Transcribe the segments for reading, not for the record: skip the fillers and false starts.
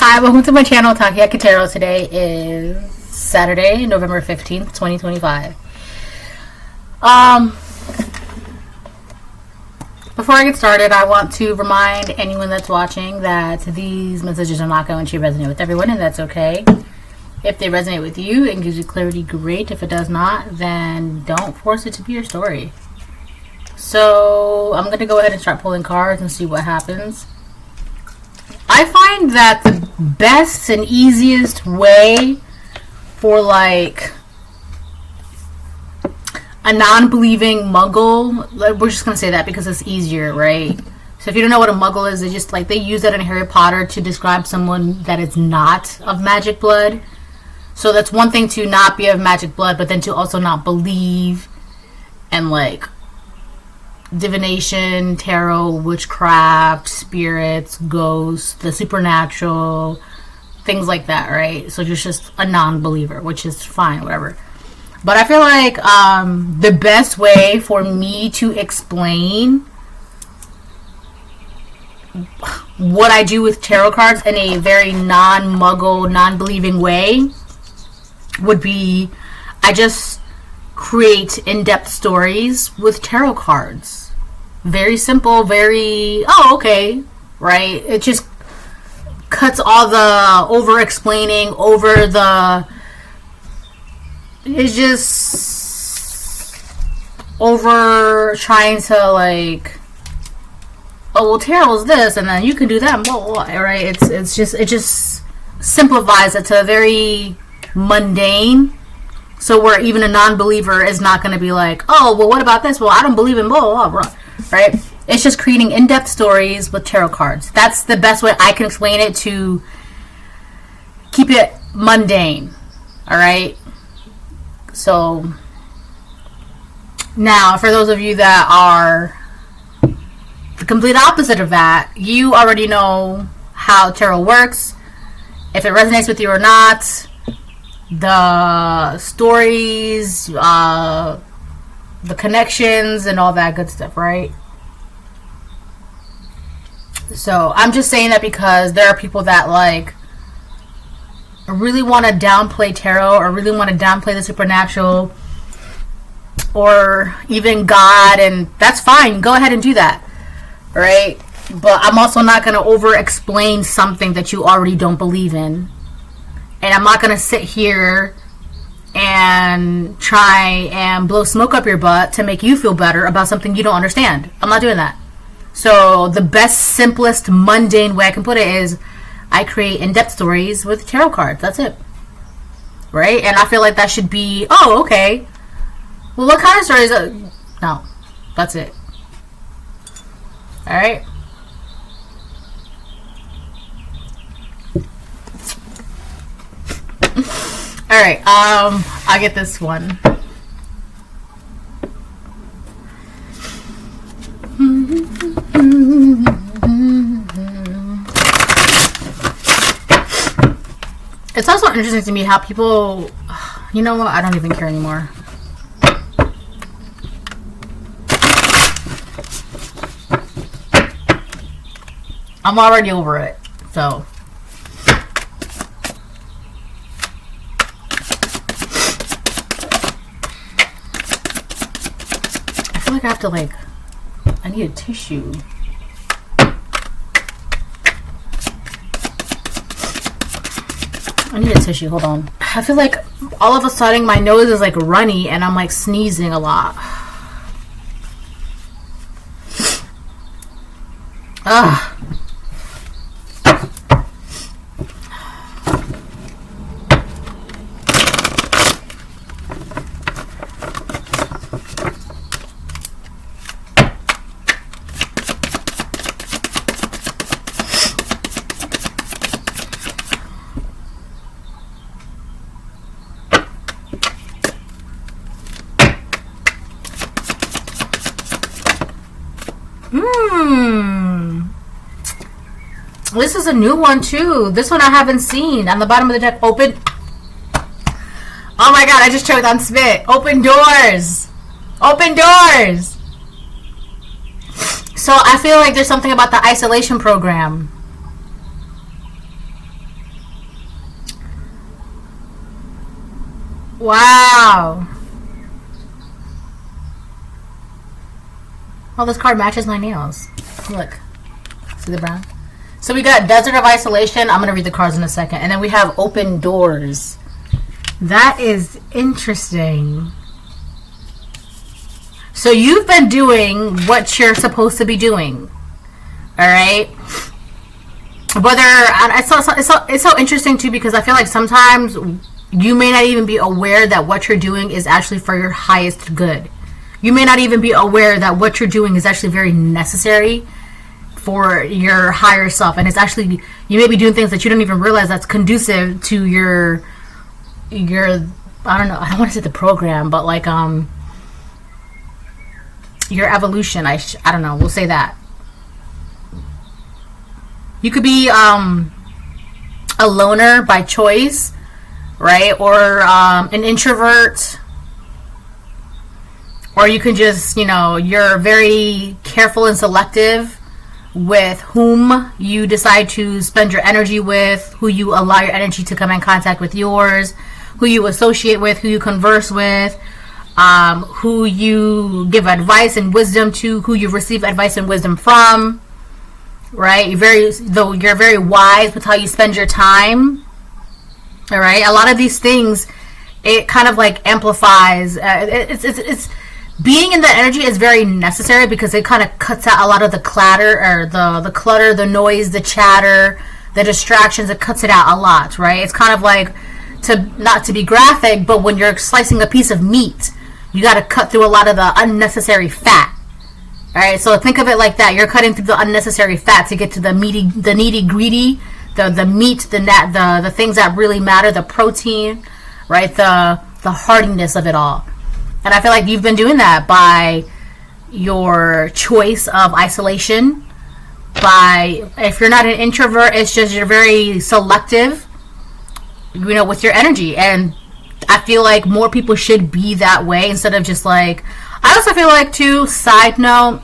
Hi, welcome to my channel, Takiaki Tarot. Today is Saturday, November 15th, 2025. Before I get started, I want to remind anyone that's watching that these messages are not going to resonate with everyone, and that's okay. If they resonate with you and gives you clarity, great. If it does not, then don't force it to be your story. So I'm going to go ahead and start pulling cards and see what happens. I find that the best and easiest way for like a non-believing muggle, we're just going to say that because it's easier, right? So if you don't know what a muggle is, they use that in Harry Potter to describe someone that is not of magic blood. So that's one thing to not be of magic blood, but then to also not believe and like divination, tarot, witchcraft, spirits, ghosts, the supernatural, things like that, right? So you're just a non-believer, which is fine, whatever. But I feel like the best way for me to explain what I do with tarot cards in a very non-muggle, non-believing way would be I just create in-depth stories with tarot cards. Very simple, very, oh, okay, right? It just cuts all the over-explaining, it's just over trying to like, oh, well, tarot's this, and then you can do that, blah, blah, blah, right? It just simplifies it to a very mundane. So where even a non-believer is not going to be like, oh, well, what about this? Well, I don't believe in blah, blah, blah, right? It's just creating in-depth stories with tarot cards. That's the best way I can explain it to keep it mundane, all right? So now, for those of you that are the complete opposite of that, you already know how tarot works, if it resonates with you or not, the stories, the connections, and all that good stuff, right? So I'm just saying that because there are people that like really want to downplay tarot or really want to downplay the supernatural or even God, and that's fine. Go ahead and do that, right? But I'm also not going to over explain something that you already don't believe in. And I'm not going to sit here and try and blow smoke up your butt to make you feel better about something you don't understand. I'm not doing that. So the best, simplest, mundane way I can put it is I create in-depth stories with tarot cards. That's it. Right? And I feel like that should be, oh, okay. Well, what kind of stories? No. That's it. All right? Alright, I'll get this one. It's also interesting to me how people, you know what, I don't even care anymore. I'm already over it, so. I have to like, I need a tissue. I need a tissue, hold on. I feel like all of a sudden my nose is like runny and I'm like sneezing a lot. Ugh. This is a new one too. This one I haven't seen. On the bottom of the deck, open. Oh my god, I just choked on spit. Open doors. Open doors. So I feel like there's something about the isolation program. Wow. Oh, this card matches my nails. Look. See the brown? So we got Desert of Isolation. I'm going to read the cards in a second. And then we have Open Doors. That is interesting. So you've been doing what you're supposed to be doing. Alright? It's so interesting too, because I feel like sometimes you may not even be aware that what you're doing is actually for your highest good. You may not even be aware that what you're doing is actually very necessary for your higher self, and it's actually, you may be doing things that you don't even realize that's conducive to your I don't know, I don't want to say the program, but like your evolution. I don't know, we'll say that. You could be a loner by choice, right? Or an introvert. Or you can just, you're very careful and selective with whom you decide to spend your energy with, who you allow your energy to come in contact with yours, who you associate with, who you converse with, who you give advice and wisdom to, who you receive advice and wisdom from, right? You're very wise with how you spend your time, all right? A lot of these things, it kind of like amplifies, it's being in that energy is very necessary, because it kind of cuts out a lot of the clatter, or the clutter, the noise, the chatter, the distractions. It cuts it out a lot, right? It's kind of like, not to be graphic, but when you're slicing a piece of meat, you got to cut through a lot of the unnecessary fat. All right, so think of it like that. You're cutting through the unnecessary fat to get to the nitty gritty, the meat, the things that really matter, the protein, right? The hardiness of it all. And I feel like you've been doing that by your choice of isolation. If you're not an introvert, it's just you're very selective, with your energy. And I feel like more people should be that way, instead of just like, I also feel like too, side note,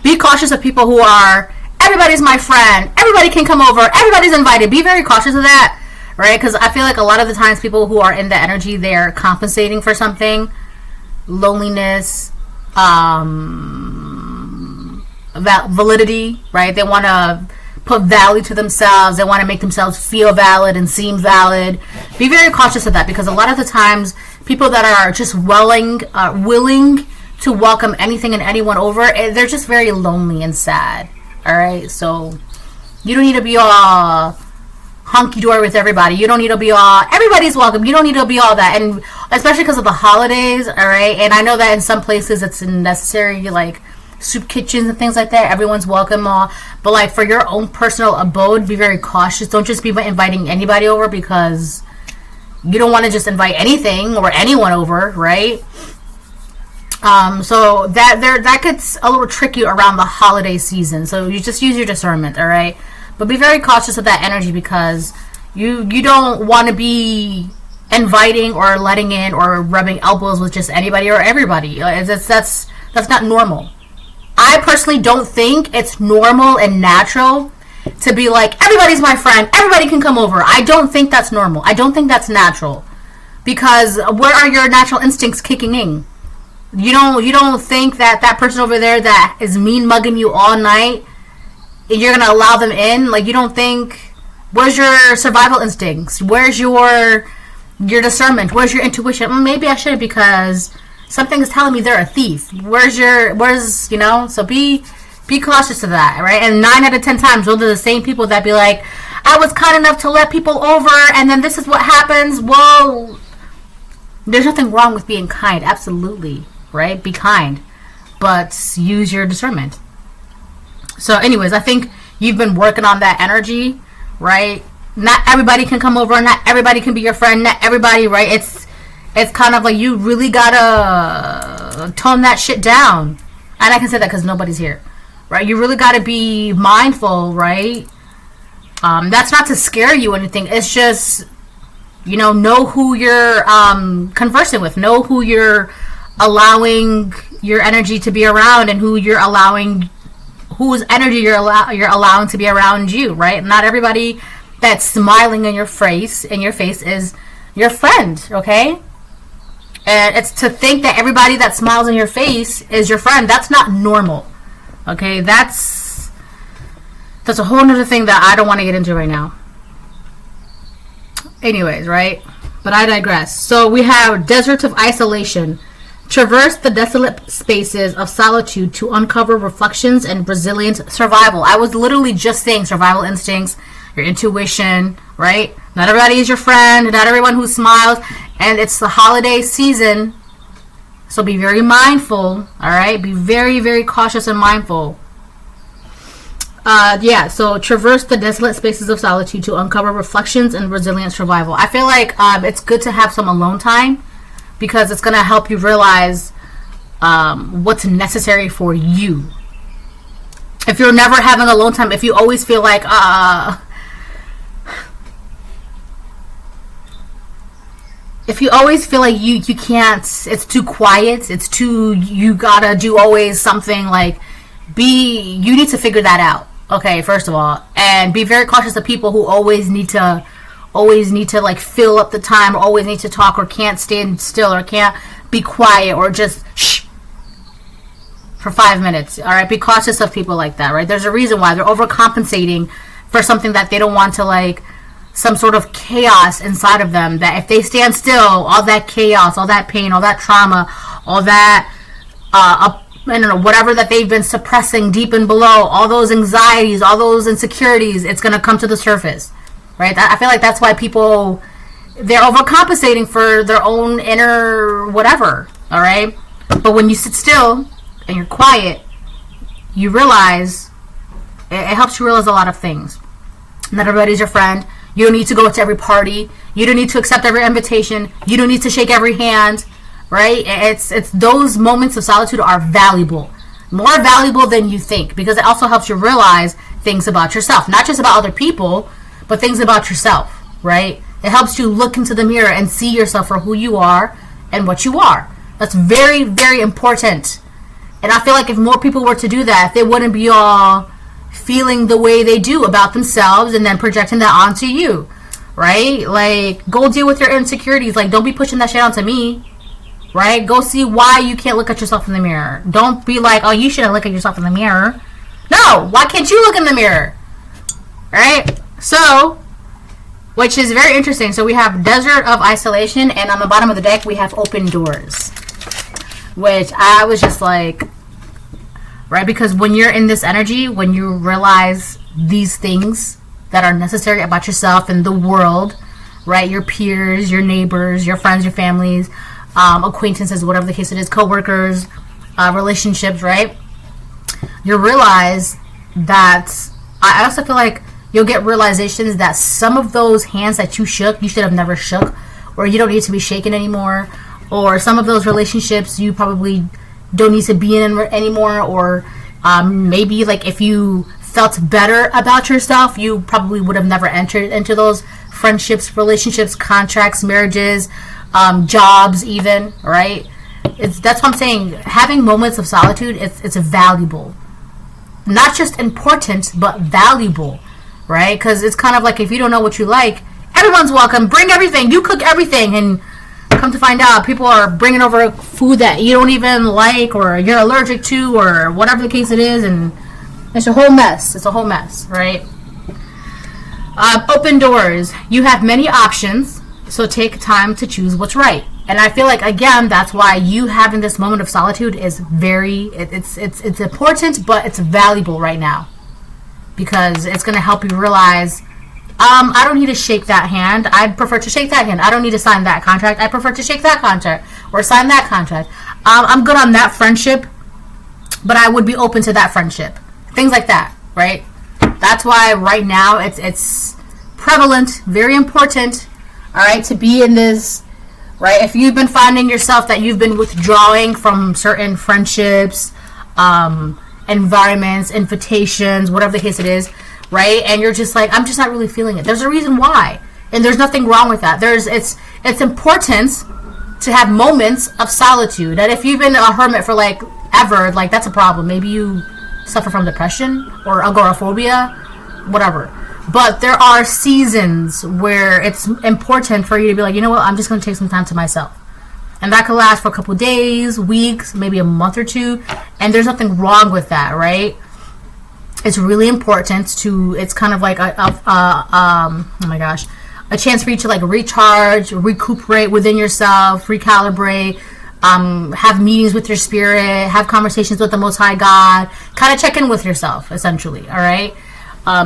be cautious of people who are, everybody's my friend, everybody can come over, everybody's invited. Be very cautious of that, right? Because I feel like a lot of the times people who are in the energy, they're compensating for something. Loneliness, validity, right? They want to put value to themselves. They want to make themselves feel valid and seem valid. Be very cautious of that, because a lot of the times people that are just willing to welcome anything and anyone over, they're just very lonely and sad. All right, so you don't need to be all hunky-dory with everybody. You don't need to be all, everybody's welcome. You don't need to be all that. And especially because of the holidays, all right? And I know that in some places it's necessary, like soup kitchens and things like that. Everyone's welcome. But like for your own personal abode, be very cautious. Don't just be inviting anybody over, because you don't want to just invite anything or anyone over, right? So that gets a little tricky around the holiday season. So you just use your discernment, all right? But be very cautious of that energy, because you don't want to be inviting or letting in or rubbing elbows with just anybody or everybody. That's not normal. I personally don't think it's normal and natural to be like, everybody's my friend, everybody can come over. I don't think that's normal. I don't think that's natural, because where are your natural instincts kicking in? You don't think that person over there that is mean mugging you all night, you're gonna allow them in? Like, you don't think, where's your survival instincts? Where's your discernment? Where's your intuition? Maybe I shouldn't, because something is telling me they're a thief. So be cautious of that, right? And 9 out of 10 times, those are the same people that be like, I was kind enough to let people over, and then this is what happens. Well, there's nothing wrong with being kind, absolutely, right? Be kind, but use your discernment. So anyways, I think you've been working on that energy, right? Not everybody can come over, not everybody can be your friend, not everybody, right? It's kind of like you really gotta tone that shit down. And I can say that because nobody's here, right? You really gotta be mindful, right? That's not to scare you or anything. It's just, know who you're conversing with, know who you're allowing your energy to be around, and whose energy you're allowing to be around you, right? Not everybody that's smiling in your face is your friend, okay? And it's to think that everybody that smiles in your face is your friend. That's not normal, okay? That's a whole other thing that I don't want to get into right now. Anyways, right? But I digress. So we have desert of isolation. Traverse the desolate spaces of solitude to uncover reflections and resilient survival. I was literally just saying survival instincts, your intuition, right? Not everybody is your friend, not everyone who smiles, and it's the holiday season, so be very mindful, all right? Be very, very cautious and mindful. So traverse the desolate spaces of solitude to uncover reflections and resilient survival. I feel like it's good to have some alone time because it's going to help you realize what's necessary for you. If you're never having alone time, if you always feel like, if you always feel like you can't, it's too quiet, it's too, you gotta do always something, like, you need to figure that out. Okay, first of all, and be very cautious of people who always need to like fill up the time, or always need to talk, or can't stand still, or can't be quiet, or just shh for 5 minutes. All right, be cautious of people like that. Right, there's a reason why they're overcompensating for something that they don't want to, like some sort of chaos inside of them. That if they stand still, all that chaos, all that pain, all that trauma, all that I don't know, whatever that they've been suppressing deep and below, all those anxieties, all those insecurities, it's going to come to the surface, right? I feel like that's why people, they're overcompensating for their own inner whatever, all right? But when you sit still and you're quiet, you realize, it helps you realize a lot of things. Not everybody's your friend. You don't need to go to every party. You don't need to accept every invitation. You don't need to shake every hand. Right? It's those moments of solitude are valuable. More valuable than you think, because it also helps you realize things about yourself. Not just about other people, but things about yourself, right? It helps you look into the mirror and see yourself for who you are and what you are. That's very, very important. And I feel like if more people were to do that, they wouldn't be all feeling the way they do about themselves and then projecting that onto you, right? Like, go deal with your insecurities. Like, don't be pushing that shit onto me. Right? Go see why you can't look at yourself in the mirror. Don't be like, oh, you shouldn't look at yourself in the mirror. No, why can't you look in the mirror? Right? So, which is very interesting. So we have Desert of Isolation, and on the bottom of the deck we have Open Doors. Which I was just like, right? Because when you're in this energy, when you realize these things that are necessary about yourself and the world, right? Your peers, your neighbors, your friends, your families, acquaintances, whatever the case it is, co-workers, relationships, right? You realize that, I also feel like you'll get realizations that some of those hands that you shook, you should have never shook, or you don't need to be shaken anymore, or some of those relationships you probably don't need to be in anymore, or maybe like if you felt better about yourself, you probably would have never entered into those friendships, relationships, contracts, marriages, jobs even, right? That's what I'm saying. Having moments of solitude, it's valuable. Not just important, but valuable, right? Because it's kind of like if you don't know what you like, everyone's welcome. Bring everything. You cook everything. And come to find out, people are bringing over food that you don't even like or you're allergic to or whatever the case it is. And it's a whole mess. It's a whole mess, right? Open doors. You have many options. So take time to choose what's right. And I feel like, again, that's why you having this moment of solitude is it's important, but it's valuable right now. Because it's going to help you realize, I don't need to shake that hand. I'd prefer to shake that hand. I don't need to sign that contract. I prefer to shake that contract or sign that contract. I'm good on that friendship, but I would be open to that friendship. Things like that, right? That's why right now it's prevalent, very important, all right, to be in this, right? If you've been finding yourself that you've been withdrawing from certain friendships, environments, invitations, whatever the case it is, right? And you're just like, I'm just not really feeling it. There's a reason why. And there's nothing wrong with that. It's important to have moments of solitude. And if you've been a hermit for like ever, like that's a problem. Maybe you suffer from depression or agoraphobia, whatever. But there are seasons where it's important for you to be like, you know what, I'm just going to take some time to myself. And that could last for a couple days, weeks, maybe a month or two. And there's nothing wrong with that, right? It's really important to, it's kind of like oh my gosh, a chance for you to like recharge, recuperate within yourself, recalibrate, have meetings with your spirit, have conversations with the Most High God, kind of check in with yourself, essentially, all right?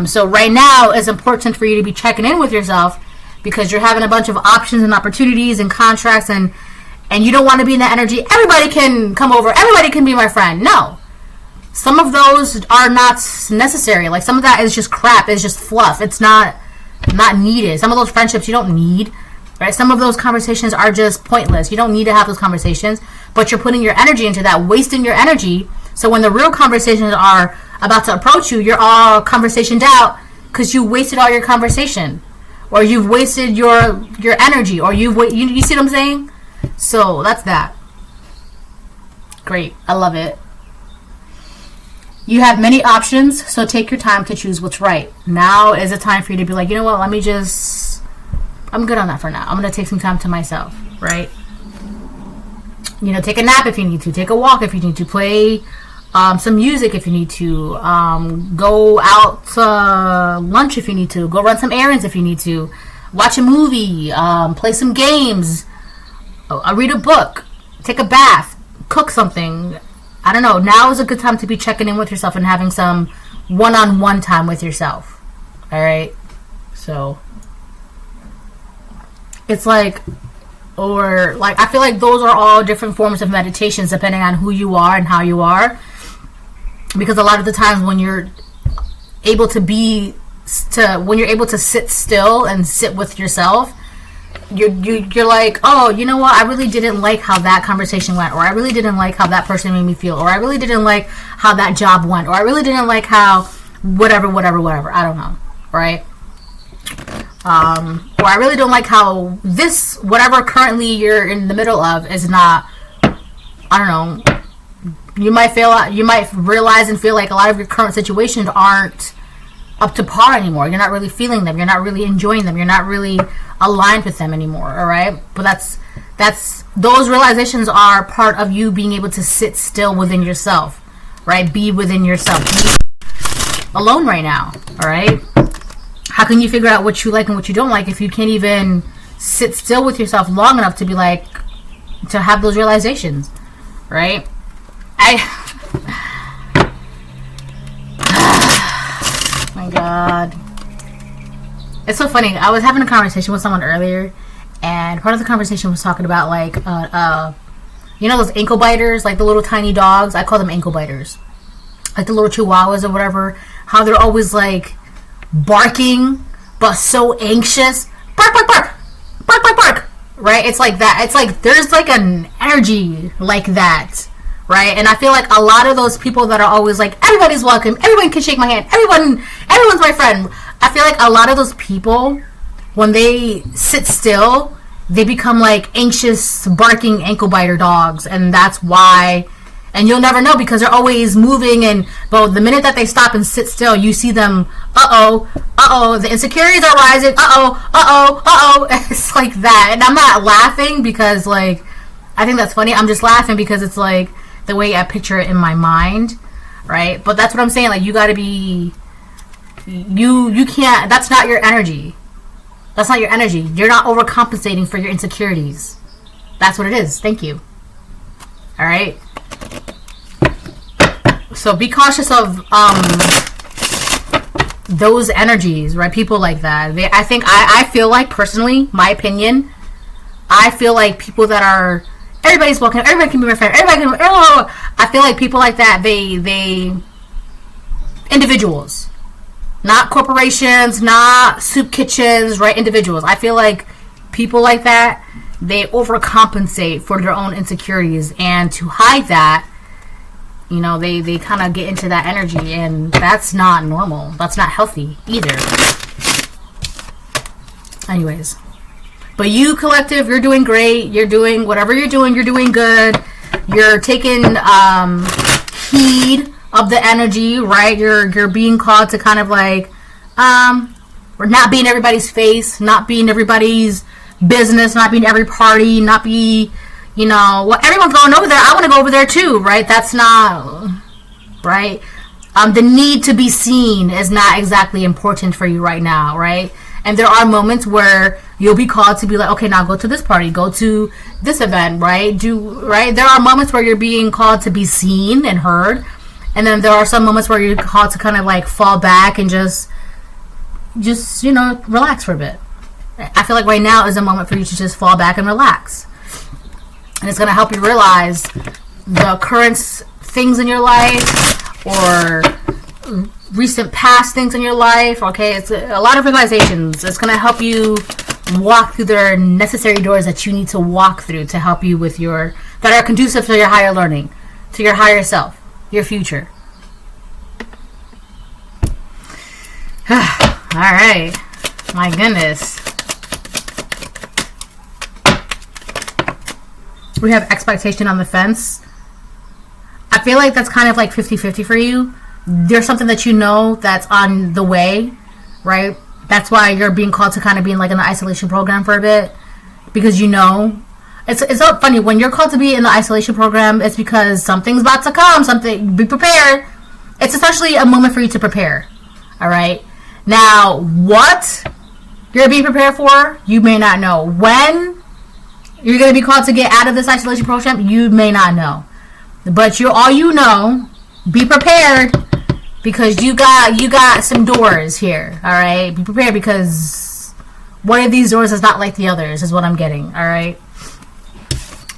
So right now, it's important for you to be checking in with yourself because you're having a bunch of options and opportunities and contracts, and you don't want to be in that energy. Everybody can come over. Everybody can be my friend. No. Some of those are not necessary. Like, some of that is just crap. It's just fluff. It's not needed. Some of those friendships you don't need, right? Some of those conversations are just pointless. You don't need to have those conversations, but you're putting your energy into that, wasting your energy. So when the real conversations are about to approach you, you're all conversationed out because you wasted all your conversation, or you've wasted your energy, or you see what I'm saying? So that's that. Great. I love it. You have many options, so take your time to choose what's right. Now is a time for you to be like, you know what, I'm good on that for now. I'm going to take some time to myself, right? You know, take a nap if you need to, take a walk if you need to, play some music if you need to, go out to lunch if you need to, go run some errands if you need to, watch a movie, play some games, read a book, take a bath, cook something. I don't know. Now is a good time to be checking in with yourself and having some one-on-one time with yourself. All right? So it's like, or like, I feel like those are all different forms of meditations depending on who you are and how you are. Because a lot of the times when you're able to sit still and sit with yourself, you're like, oh, you know what, I really didn't like how that conversation went, or I really didn't like how that person made me feel, or I really didn't like how that job went, or I really didn't like how whatever, I don't know, right? Or I really don't like how this, whatever currently you're in the middle of is not, I don't know, you might realize and feel like a lot of your current situations aren't up to par anymore. You're not really feeling them. You're not really enjoying them. You're not really aligned with them anymore. All right. But that's those realizations are part of you being able to sit still within yourself, right? Be within yourself. Be alone right now. All right. How can you figure out what you like and what you don't like if you can't even sit still with yourself long enough to be like, to have those realizations, right? My God, it's so funny. I was having a conversation with someone earlier, and part of the conversation was talking about like you know those ankle biters, like the little tiny dogs. I call them ankle biters, like the little chihuahuas or whatever. How they're always like barking but so anxious. Bark, bark, bark, bark, bark, bark. Right? It's like that. It's like there's like an energy like that, right? And I feel like a lot of those people that are always like, everybody's welcome, everyone can shake my hand, everyone's my friend. I feel like a lot of those people, when they sit still, they become like anxious, barking ankle biter dogs, and that's why. And you'll never know because they're always moving, but the minute that they stop and sit still, you see them, the insecurities are rising, it's like that. And I'm not laughing because like, I think that's funny. I'm just laughing because it's like the way I picture it in my mind, right? But that's what I'm saying. Like, you gotta be, you can't, that's not your energy. That's not your energy. You're not overcompensating for your insecurities. That's what it is. Thank you. All right. So be cautious of those energies, right? People like that. I feel like, personally, my opinion, I feel like people that are, everybody's welcome, everybody can be my friend, I feel like people like that, they individuals, not corporations, not soup kitchens, right? Individuals. I feel like people like that, they overcompensate for their own insecurities, and to hide that, you know, they kind of get into that energy, and that's not normal. That's not healthy either. Anyways. But you, collective, you're doing great. You're doing whatever you're doing good. You're taking heed of the energy, right? You're being called to kind of like or not be in everybody's face, not be in everybody's business, not be in every party, not be, well, everyone's going over there, I want to go over there too, right? That's not, right? The need to be seen is not exactly important for you right now, right? And there are moments where you'll be called to be like, okay, now go to this party, go to this event, right? Right? There are moments where you're being called to be seen and heard. And then there are some moments where you're called to kind of like fall back and just relax for a bit. I feel like right now is a moment for you to just fall back and relax. And it's going to help you realize the current things in your life or recent past things in your life. Okay, it's a lot of realizations. It's going to help you walk through the necessary doors that you need to walk through to help you with that are conducive to your higher learning, to your higher self, your future. All right. My goodness. We have expectation on the fence. I feel like that's kind of like 50-50 for you. There's something that that's on the way, right? That's why you're being called to kind of be in like an isolation program for a bit. Because it's so funny. When you're called to be in the isolation program, it's because something's about to come. Be prepared. It's essentially a moment for you to prepare. All right? Now, what you're being prepared for, you may not know. When you're going to be called to get out of this isolation program, you may not know. But be prepared because you got some doors here. All right? Be prepared because one of these doors is not like the others is what I'm getting. All right?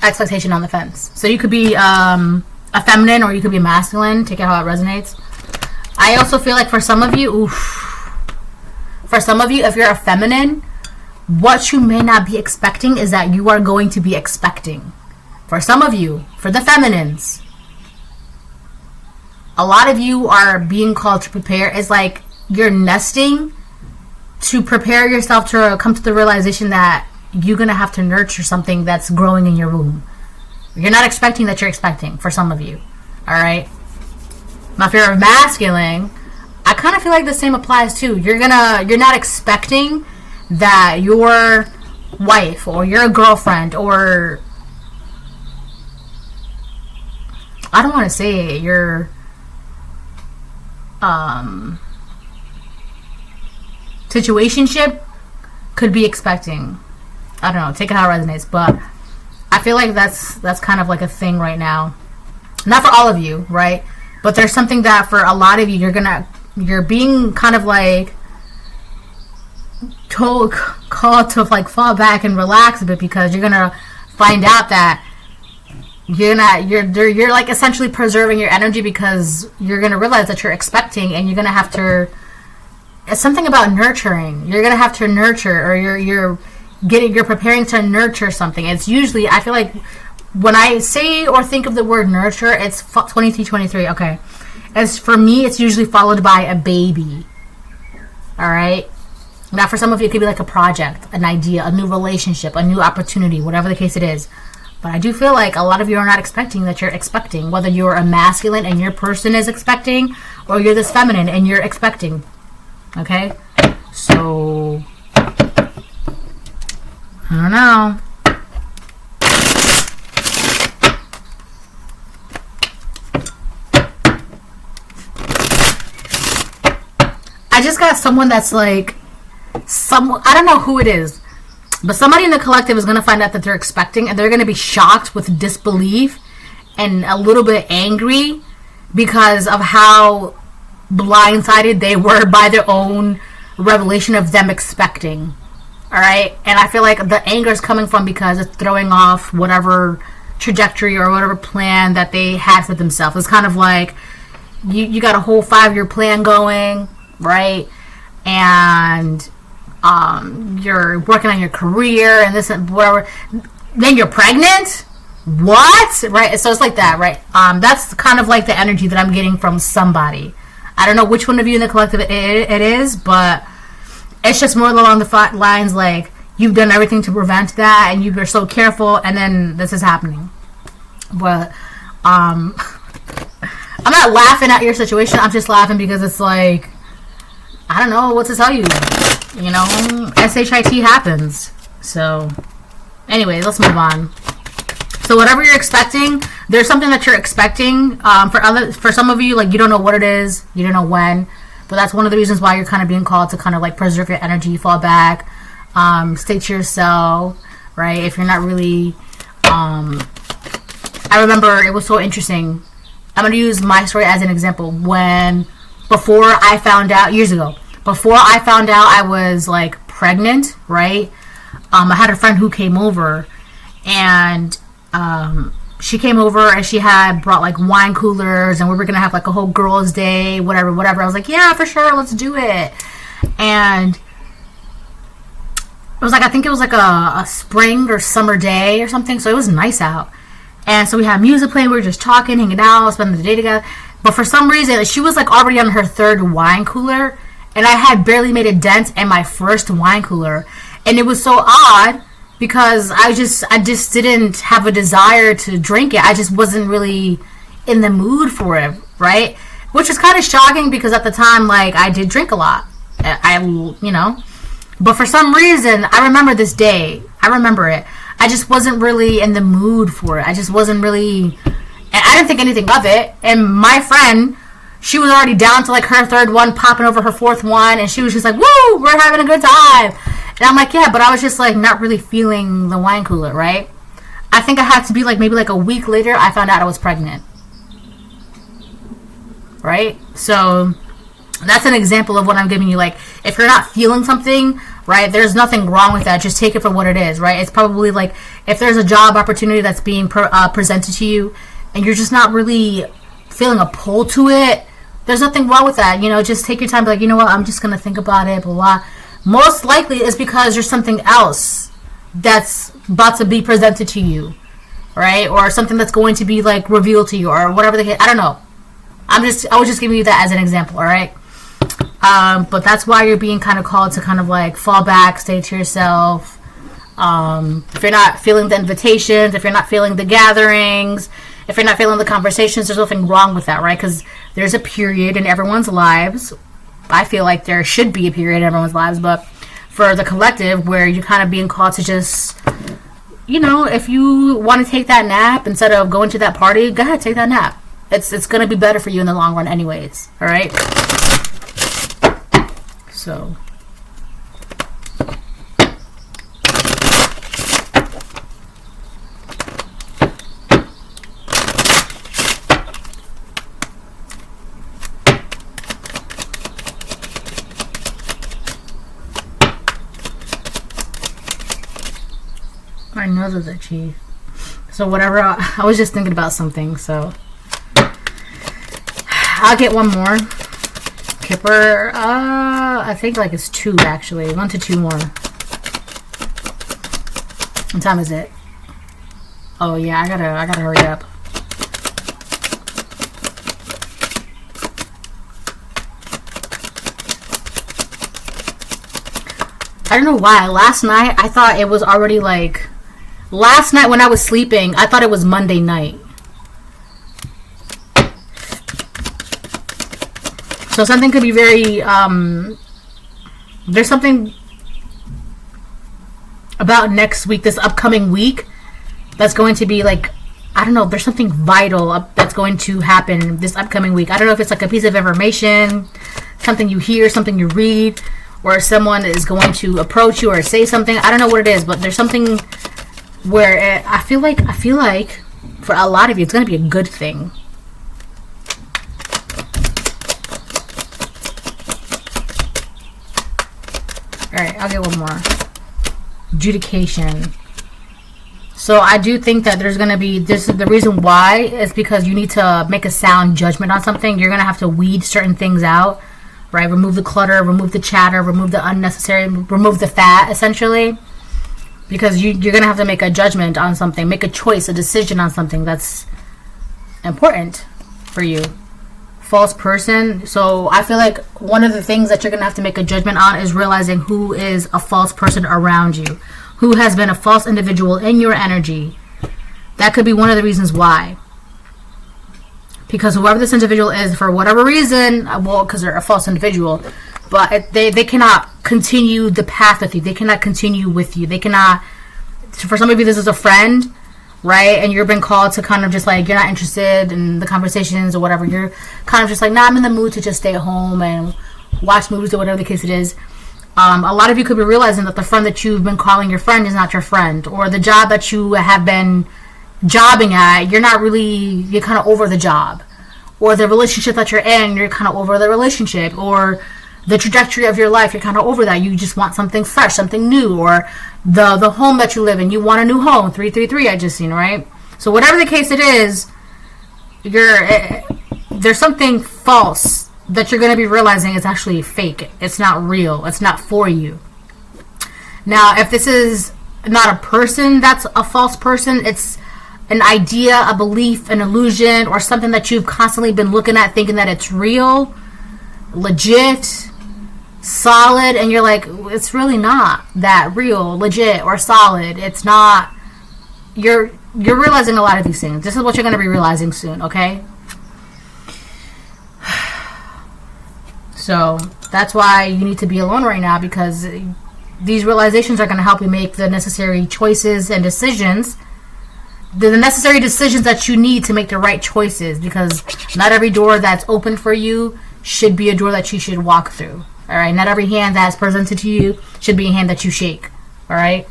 Expectation on the fence. So you could be a feminine or you could be masculine. Take it how it resonates. I also feel like for some of you, if you're a feminine, what you may not be expecting is that you are going to be expecting. For some of you, for the feminines, a lot of you are being called to prepare. It's like you're nesting to prepare yourself to come to the realization that you're going to have to nurture something that's growing in your womb. You're not expecting that you're expecting, for some of you. All right? Now, if you're masculine, I kind of feel like the same applies too. You're not expecting that your wife or your girlfriend or I don't want to say it, your situationship could be expecting. I don't know, take it how it resonates, but I feel like that's kind of like a thing right now. Not for all of you, right? But there's something that for a lot of you, you're being kind of like called to like fall back and relax a bit because you're gonna find out that you're like essentially preserving your energy because you're gonna realize that you're expecting and you're gonna have to. It's something about nurturing. You're gonna have to nurture, or you're preparing to nurture something. It's usually, I feel like when I say or think of the word nurture, it's 23. Okay, as for me, it's usually followed by a baby. All right. Now, for some of you, it could be like a project, an idea, a new relationship, a new opportunity, whatever the case it is. But I do feel like a lot of you are not expecting that you're expecting, whether you're a masculine and your person is expecting, or you're this feminine and you're expecting. Okay? So, I don't know. I just got someone that's like, I don't know who it is, but somebody in the collective is going to find out that they're expecting, and they're going to be shocked with disbelief and a little bit angry because of how blindsided they were by their own revelation of them expecting. All right? And I feel like the anger is coming from because it's throwing off whatever trajectory or whatever plan that they had for themselves. It's kind of like you got a whole 5-year plan going, right? And you're working on your career and this and whatever. Then you're pregnant? What? Right? So it's like that, right? That's kind of like the energy that I'm getting from somebody. I don't know which one of you in the collective it is, but it's just more along the lines like you've done everything to prevent that and you were so careful and then this is happening. But I'm not laughing at your situation. I'm just laughing because it's like, I don't know what to tell you. you know, SHIT happens. So, anyway, let's move on. So whatever you're expecting, there's something that you're expecting. For some of you, like, you don't know what it is, you don't know when, but that's one of the reasons why you're kind of being called to kind of like preserve your energy, fall back, stay to yourself, right? If you're not really, I remember it was so interesting. I'm going to use my story as an example. Before I found out, years ago, before I found out I was like pregnant, right? I had a friend who came over, and she came over and she had brought like wine coolers, and we were gonna have like a whole girls' day, whatever. I was like, yeah, for sure, let's do it. And it was like, I think it was like a spring or summer day or something, so it was nice out. And so we had music playing, we were just talking, hanging out, spending the day together. But for some reason, she was like already on her third wine cooler, and I had barely made a dent in my first wine cooler. And it was so odd because I just didn't have a desire to drink it. I just wasn't really in the mood for it, right? Which is kind of shocking because at the time, like, I did drink a lot. You know. But for some reason, I remember this day. I remember it. I just wasn't really in the mood for it. I just wasn't really... And I didn't think anything of it. And my friend, she was already down to like her third one, popping over her fourth one. And she was just like, woo, we're having a good time. And I'm like, yeah, but I was just like not really feeling the wine cooler, right? I think I had to be like maybe like a week later, I found out I was pregnant. Right? So that's an example of what I'm giving you. Like, if you're not feeling something, right, there's nothing wrong with that. Just take it for what it is, right? It's probably like if there's a job opportunity that's being presented to you and you're just not really feeling a pull to it, there's nothing wrong with that. You know, just take your time. Be like, you know what, I'm just going to think about it, blah, blah. Most likely it's because there's something else that's about to be presented to you, right? Or something that's going to be like revealed to you, or whatever the case. I don't know. I was just giving you that as an example, all right? But that's why you're being kind of called to kind of like fall back, stay to yourself. If you're not feeling the invitations, if you're not feeling the gatherings, if you're not feeling the conversations, there's nothing wrong with that, right? Because there's a period in everyone's lives. I feel like there should be a period in everyone's lives, but for the collective, where you're kind of being called to just, you know, if you want to take that nap instead of going to that party, go ahead, take that nap. It's going to be better for you in the long run anyways, all right? So... my nose was itchy. So whatever, I was just thinking about something, so I'll get one more. Kipper, I think like it's 2 actually. 1 to 2 more. What time is it? Oh yeah, I gotta hurry up. I don't know why. Last night I thought it was already like... Last night when I was sleeping, I thought it was Monday night. So something could be very... there's something about next week, this upcoming week, that's going to be like... I don't know, there's something vital that's going to happen this upcoming week. I don't know if it's like a piece of information, something you hear, something you read, or someone is going to approach you or say something. I don't know what it is, but there's something... where I feel like for a lot of you it's going to be a good thing. Alright, I'll get one more. Adjudication. So I do think that there's going to be, this is the reason why is because you need to make a sound judgment on something. You're going to have to weed certain things out, right? Remove the clutter, remove the chatter, remove the unnecessary, remove the fat, essentially. Because you're going to have to make a judgment on something, make a choice, a decision on something that's important for you. False person. So I feel like one of the things that you're going to have to make a judgment on is realizing who is a false person around you. Who has been a false individual in your energy. That could be one of the reasons why. Because whoever this individual is, for whatever reason, well, because they're a false individual, but they cannot continue the path with you. They cannot continue with you. They cannot. For some of you, this is a friend, right? And you've been called to kind of just like, you're not interested in the conversations or whatever. You're kind of just like, nah, I'm in the mood to just stay at home and watch movies or whatever the case it is. A lot of you could be realizing that the friend that you've been calling your friend is not your friend, or the job that you have been jobbing at, you're kind of over the job, or the relationship that you're in, you're kind of over the relationship, or the trajectory of your life, you're kind of over that. You just want something fresh, something new, or the home that you live in, you want a new home. 333 I just seen, right? So whatever the case it is, there's something false that you're going to be realizing is actually fake. It's not real. It's not for you. Now, if this is not a person that's a false person, it's an idea, a belief, an illusion, or something that you've constantly been looking at thinking that it's real, legit, solid, and you're like, it's really not that real, legit, or solid. It's not. You're realizing a lot of these things. This is what you're going to be realizing soon, okay? So that's why you need to be alone right now, because these realizations are going to help you make the necessary choices and decisions, the necessary decisions that you need to make the right choices, because not every door that's open for you should be a door that you should walk through. All right, not every hand that's presented to you should be a hand that you shake. All right.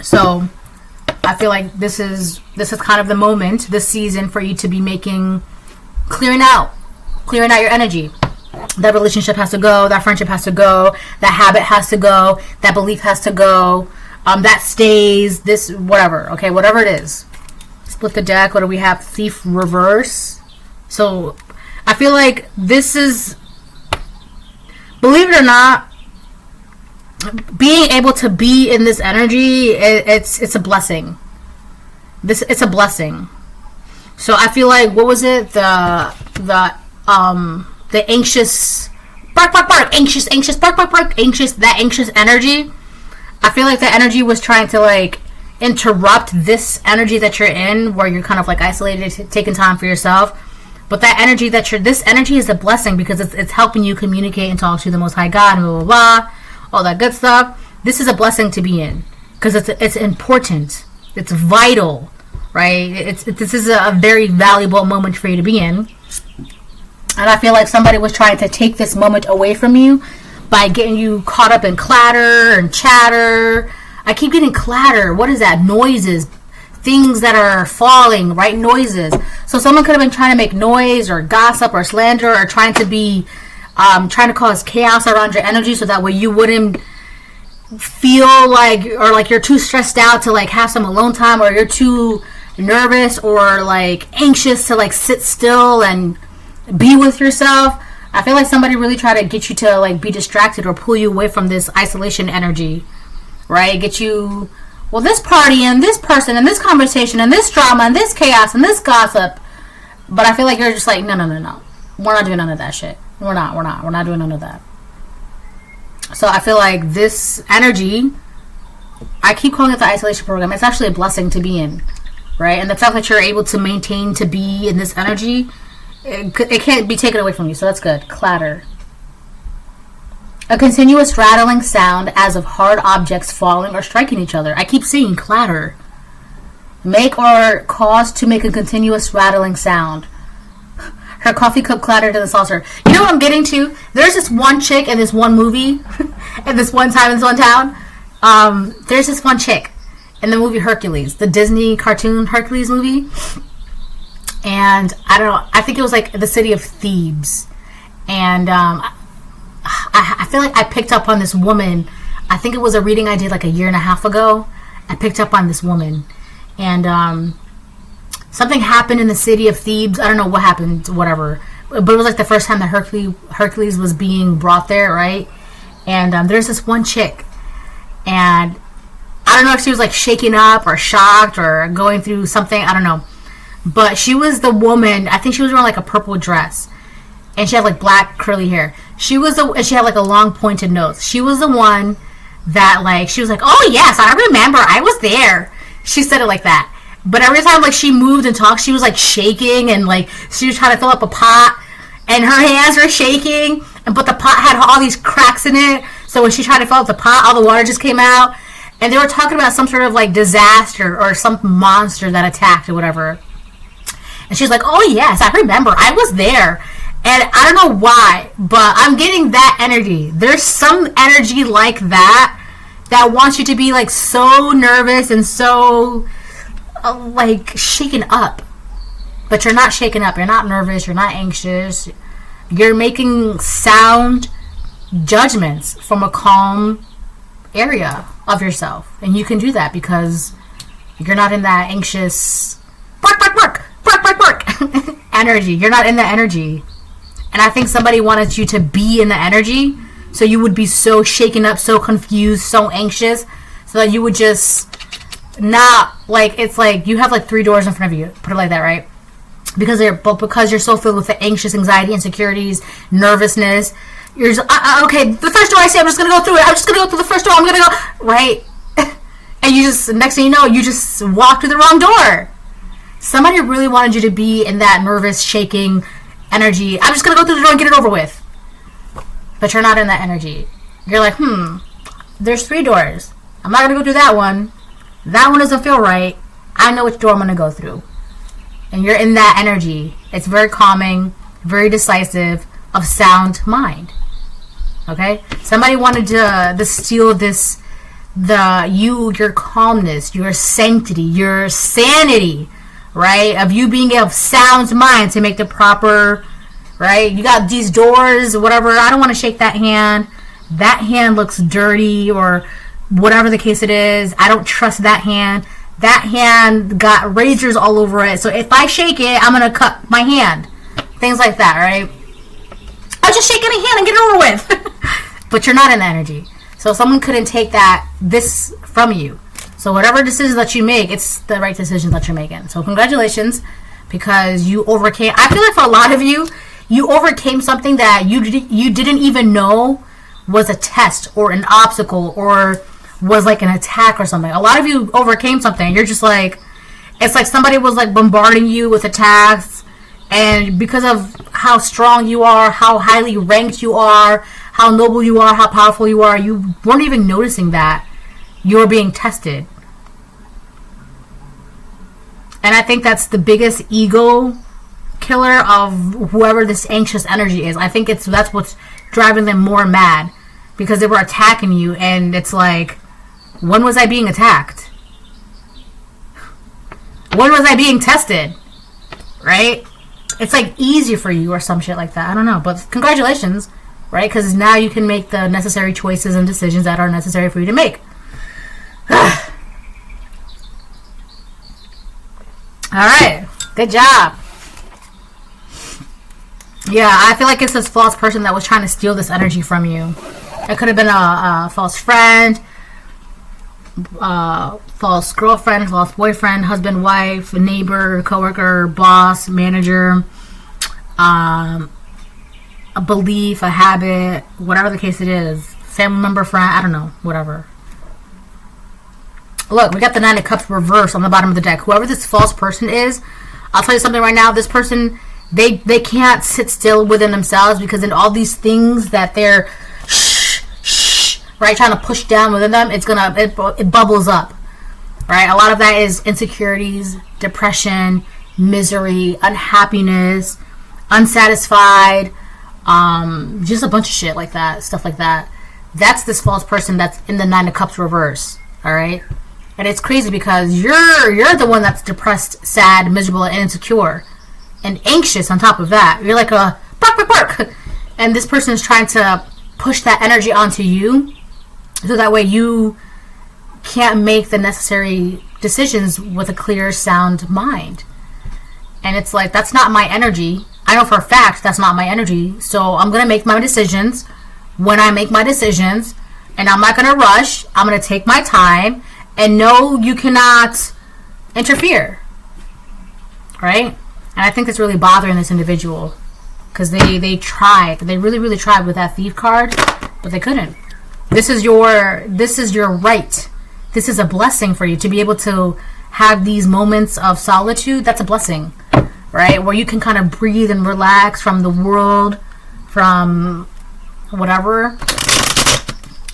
So I feel like this is kind of the moment, this season, for you to be clearing out your energy. That relationship has to go. That friendship has to go. That habit has to go. That belief has to go. That stays. This, whatever. Okay, whatever it is. Split the deck. What do we have? Thief reverse. So I feel like this is, believe it or not, being able to be in this energy, it's a blessing. It's a blessing. So I feel like, what was it? The anxious bark, anxious bark, anxious, that anxious energy. I feel like that energy was trying to like interrupt this energy that you're in, where you're kind of like isolated, taking time for yourself. But that energy this energy is a blessing, because it's helping you communicate and talk to the Most High God, blah, blah, blah, all that good stuff. This is a blessing to be in, because it's important. It's vital, right? This is a very valuable moment for you to be in. And I feel like somebody was trying to take this moment away from you by getting you caught up in clatter and chatter. I keep getting clatter. What is that? Noises. Things that are falling, right? Noises. So someone could have been trying to make noise or gossip or slander, or trying to cause chaos around your energy, so that way you wouldn't feel like, or like you're too stressed out to like have some alone time, or you're too nervous or like anxious to like sit still and be with yourself. I feel like somebody really tried to get you to like be distracted or pull you away from this isolation energy, right? Get you, well, this party and this person and this conversation and this drama and this chaos and this gossip. But I feel like you're just like, no. We're not doing none of that shit. We're not doing none of that. So I feel like this energy, I keep calling it the isolation program. It's actually a blessing to be in, right? And the fact that you're able to maintain to be in this energy, it can't be taken away from you. So that's good. Clatter. A continuous rattling sound as of hard objects falling or striking each other. I keep seeing clatter. Make or cause to make a continuous rattling sound. Her coffee cup clattered in the saucer. You know what I'm getting to? There's this one chick in this one movie, at this one time in this one town. There's this one chick in the movie Hercules, the Disney cartoon Hercules movie. And I don't know, I think it was like the city of Thebes. And I feel like I picked up on this woman. I think it was a reading I did like a year and a half ago. I picked up on this woman. And something happened in the city of Thebes. I don't know what happened, whatever. But it was like the first time that Hercules was being brought there, right? And there's this one chick. And I don't know if she was like shaken up or shocked or going through something. I don't know. But she was the woman. I think she was wearing like a purple dress. And she had like black curly hair. And she had like a long pointed nose. She was the one that like, she was like, oh yes, I remember. I was there. She said it like that. But every time like she moved and talked, she was like shaking, and like she was trying to fill up a pot, and her hands were shaking, but the pot had all these cracks in it. So when she tried to fill up the pot, all the water just came out. And they were talking about some sort of like disaster or some monster that attacked or whatever. And she's like, oh yes, I remember. I was there. And I don't know why, but I'm getting that energy. There's some energy like that wants you to be like so nervous and so like shaken up. But you're not shaken up. You're not nervous. You're not anxious. You're making sound judgments from a calm area of yourself. And you can do that because you're not in that anxious bark energy. You're not in that energy. And I think somebody wanted you to be in the energy so you would be so shaken up, so confused, so anxious, so that you would just not, like, it's like you have like 3 doors in front of you, put it like that, right? Because you're so filled with the anxious, anxiety, insecurities, nervousness, you're just, okay, the first door I see, I'm just gonna go through it. I'm just gonna go through the first door. I'm gonna go right, and you just, next thing you know, you just walk through the wrong door. Somebody really wanted you to be in that nervous, shaking energy. I'm just gonna go through the door and get it over with. But you're not in that energy. You're like, there's 3 doors. I'm not gonna go through that one. That one doesn't feel right. I know which door I'm gonna go through. And you're in that energy. It's very calming, very decisive, of sound mind. Okay? Somebody wanted to steal this, your calmness, your sanctity, your sanity, right? Of you being of sound mind to make the proper, right? You got these doors, whatever. I don't want to shake that hand. That hand looks dirty, or whatever the case it is. I don't trust that hand. That hand got razors all over it. So if I shake it, I'm going to cut my hand. Things like that, right? I'll just shake any hand and get it over with. But you're not in the energy. So someone couldn't take this from you. So whatever decisions that you make, it's the right decisions that you're making. So congratulations, because you overcame. I feel like for a lot of you, you overcame something that you didn't even know was a test or an obstacle or was like an attack or something. A lot of you overcame something. You're just like, it's like somebody was like bombarding you with attacks, and because of how strong you are, how highly ranked you are, how noble you are, how powerful you are, you weren't even noticing that you're being tested. And I think that's the biggest ego killer of whoever this anxious energy is. I think that's what's driving them more mad, because they were attacking you, and it's like, when was I being attacked? When was I being tested? Right? It's like easy for you or some shit like that. I don't know. But congratulations, right? Because now you can make the necessary choices and decisions that are necessary for you to make. Alright. Good job. Yeah, I feel like it's this false person that was trying to steal this energy from you. It could have been a false friend, false girlfriend, false boyfriend, husband, wife, neighbor, coworker, boss, manager, a belief, a habit, whatever the case it is, family member, friend, I don't know, whatever. Look, we got the 9 of Cups reversed on the bottom of the deck. Whoever this false person is, I'll tell you something right now. This person, they can't sit still within themselves, because in all these things that they're right, trying to push down within them, it bubbles up, right? A lot of that is insecurities, depression, misery, unhappiness, unsatisfied, just a bunch of shit like that, stuff like that. That's this false person that's in the 9 of Cups reverse, all right? And it's crazy because you're the one that's depressed, sad, miserable, and insecure, and anxious on top of that. You're like a bark, and this person is trying to push that energy onto you, so that way you can't make the necessary decisions with a clear, sound mind. And it's like, that's not my energy. I know for a fact that's not my energy. So I'm going to make my decisions when I make my decisions. And I'm not going to rush. I'm going to take my time. And no, you cannot interfere. Right? And I think it's really bothering this individual. Because they tried. They really, really tried with that Thief card. But they couldn't. This is your right. This is a blessing for you to be able to have these moments of solitude, that's a blessing, right? Where you can kind of breathe and relax from the world, from whatever.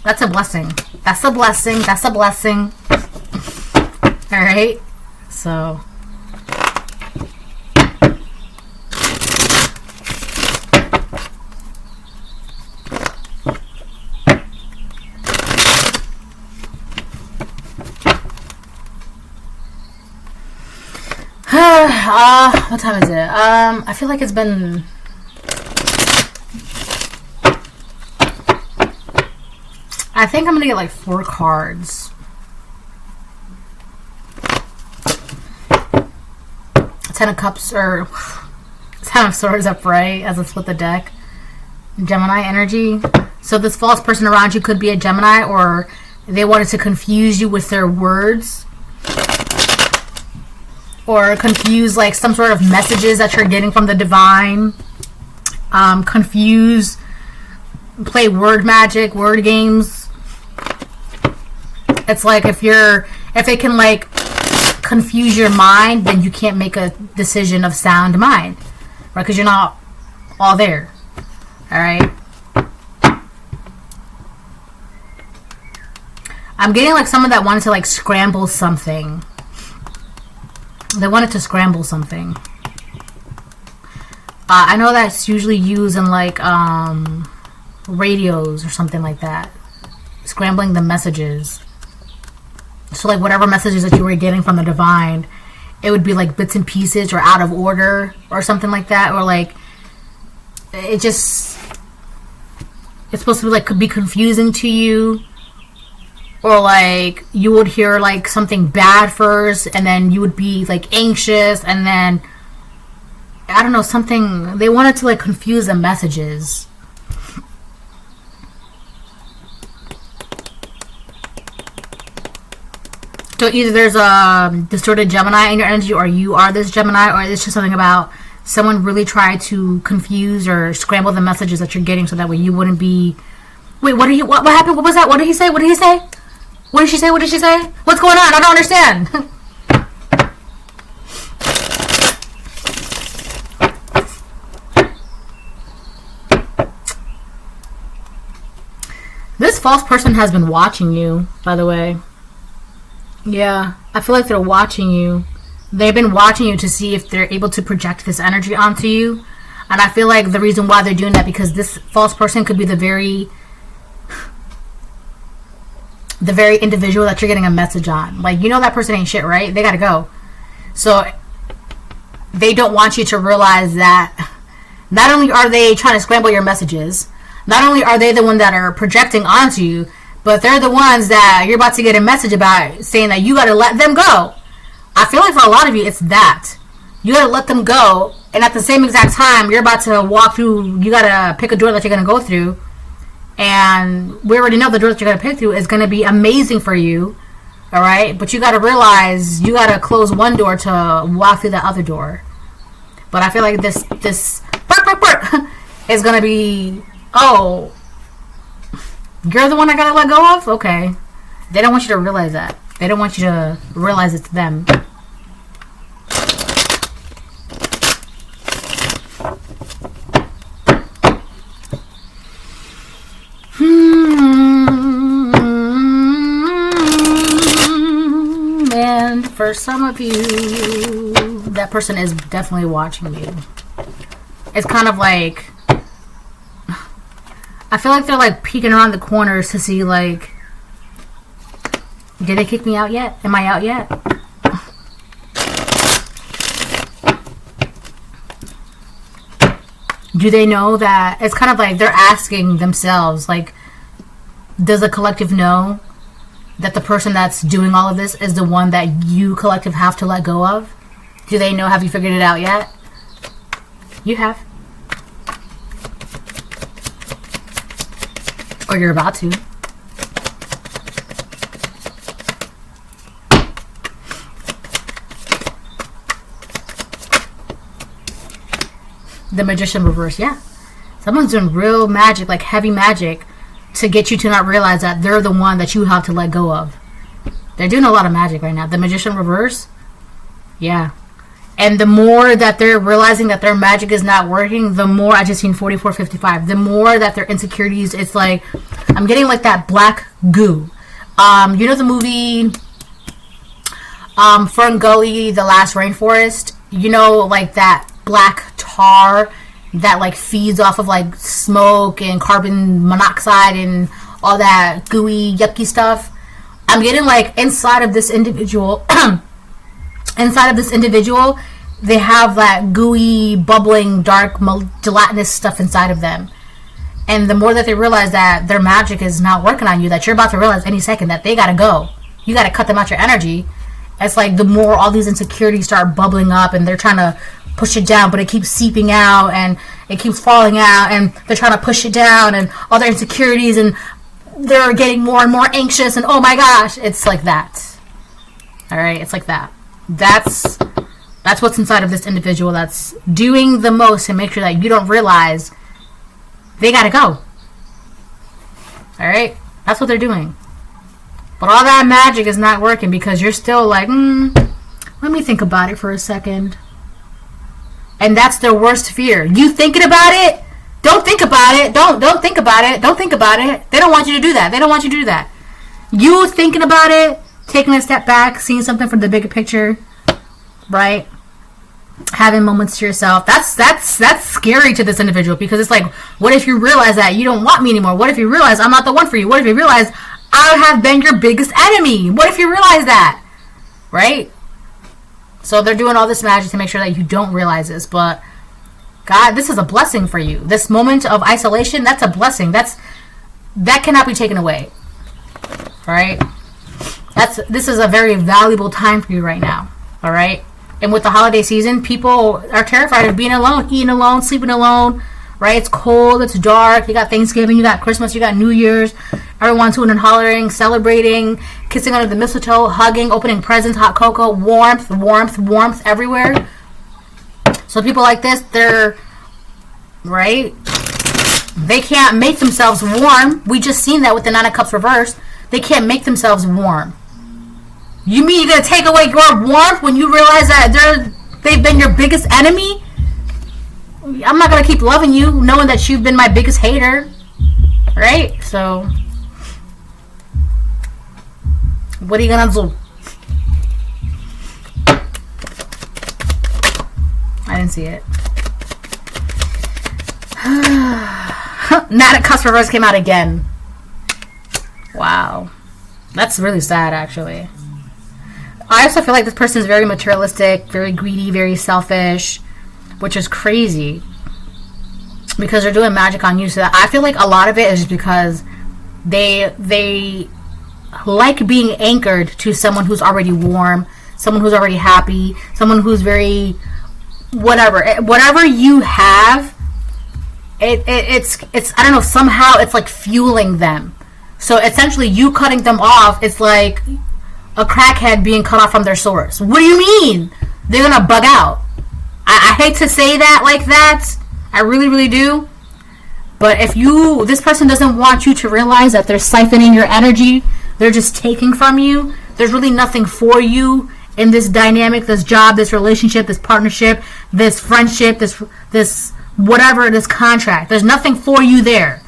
That's a blessing. That's a blessing. That's a blessing. All right. So. What time is it? I feel like it's been... I think I'm gonna get like 4 cards. 10 of Cups, or 10 of Swords upright as I split the deck. Gemini energy. So this false person around you could be a Gemini, or they wanted to confuse you with their words. Or confuse like some sort of messages that you're getting from the divine. Confuse, play word magic, word games. It's like if they can like confuse your mind, then you can't make a decision of sound mind, right? Because you're not all there. All right. I'm getting like someone that wanted to like scramble something. They wanted to scramble something. I know that's usually used in like radios or something like that. Scrambling the messages. So like whatever messages that you were getting from the divine, it would be like bits and pieces or out of order or something like that. Or like it's supposed to be like could be confusing to you. Or like you would hear like something bad first, and then you would be like anxious, and then I don't know, something. They wanted to like confuse the messages. So either there's a distorted Gemini in your energy, or you are this Gemini, or it's just something about someone really tried to confuse or scramble the messages that you're getting, so that way you wouldn't be. Wait, what happened? What was that? What did he say? What did he say? What did she say? What did she say? What's going on? I don't understand. This false person has been watching you, by the way. Yeah, I feel like they're watching you. They've been watching you to see if they're able to project this energy onto you. And I feel like the reason why they're doing that, because this false person could be the very individual that you're getting a message on. Like, you know that person ain't shit, right? They gotta go. So they don't want you to realize that not only are they trying to scramble your messages, not only are they the one that are projecting onto you, but they're the ones that you're about to get a message about, saying that you gotta let them go. I feel like for a lot of you, it's that. You gotta let them go, and at the same exact time, you're about to walk through, you gotta pick a door that you're gonna go through. And we already know the door that you're going to pick through is going to be amazing for you. All right. But you got to realize you got to close one door to walk through the other door. But I feel like this is going to be, oh, you're the one I got to let go of? Okay. They don't want you to realize that. They don't want you to realize it's them. And for some of you, that person is definitely watching you. It's kind of like, I feel like they're like peeking around the corners to see like, did they kick me out yet? Am I out yet? Do they know that? It's kind of like they're asking themselves, like, does the collective know that the person that's doing all of this is the one that you collective have to let go of? Do they know? Have you figured it out yet? You have. Or you're about to. The Magician reverse, yeah. Someone's doing real magic, like heavy magic, to get you to not realize that they're the one that you have to let go of. They're doing a lot of magic right now. The Magician reverse, yeah. And the more that they're realizing that their magic is not working, the more, I just seen 4455, the more that their insecurities, it's like, I'm getting like that black goo. You know the movie Fern Gully, The Last Rainforest? You know, like that black tar that like feeds off of like smoke and carbon monoxide and all that gooey, yucky stuff? I'm getting like inside of this individual... inside of this individual, they have that gooey, bubbling, dark, gelatinous stuff inside of them. And the more that they realize that their magic is not working on you, that you're about to realize any second that they gotta go, you gotta cut them out your energy, it's like the more all these insecurities start bubbling up and they're trying to push it down, but it keeps seeping out and it keeps falling out, and they're trying to push it down, and all their insecurities, and they're getting more and more anxious, and oh my gosh, it's like that. Alright, it's like that. That's what's inside of this individual that's doing the most to make sure that you don't realize they gotta go. Alright? That's what they're doing. But all that magic is not working because you're still like, let me think about it for a second. And that's their worst fear. You thinking about it? Don't think about it. Don't think about it. Don't think about it. They don't want you to do that. They don't want you to do that. You thinking about it, taking a step back, seeing something from the bigger picture, right? Having moments to yourself. That's scary to this individual, because it's like, what if you realize that you don't want me anymore? What if you realize I'm not the one for you? What if you realize I have been your biggest enemy? What if you realize that? Right? So they're doing all this magic to make sure that you don't realize this, but God, this is a blessing for you. This moment of isolation, that's a blessing. That cannot be taken away. Right? This is a very valuable time for you right now. All right? And with the holiday season, people are terrified of being alone, eating alone, sleeping alone, right? It's cold, it's dark, you got Thanksgiving, you got Christmas, you got New Year's, everyone's hooting and hollering, celebrating, kissing under the mistletoe, hugging, opening presents, hot cocoa, warmth everywhere. So people like this, they're, right? They can't make themselves warm. We just seen that with the Nine of Cups reversed. They can't make themselves warm. You mean you're going to take away your warmth when you realize that they've been your biggest enemy? I'm not going to keep loving you knowing that you've been my biggest hater. Right? So, what are you going to do? I didn't see it. Nine of Cups reverse came out again. Wow. That's really sad, actually. I also feel like this person is very materialistic, very greedy, very selfish, which is crazy because they're doing magic on you. So that I feel like a lot of it is just because they like being anchored to someone who's already warm, someone who's already happy, someone who's very whatever you have. It's I don't know, somehow it's like fueling them. So essentially, you cutting them off, it's like a crackhead being cut off from their source. What do you mean? They're gonna bug out. I hate to say that like that. I really, really do. But if this person doesn't want you to realize that they're siphoning your energy, they're just taking from you. There's really nothing for you in this dynamic, this job, this relationship, this partnership, this friendship, this whatever, this contract. There's nothing for you there.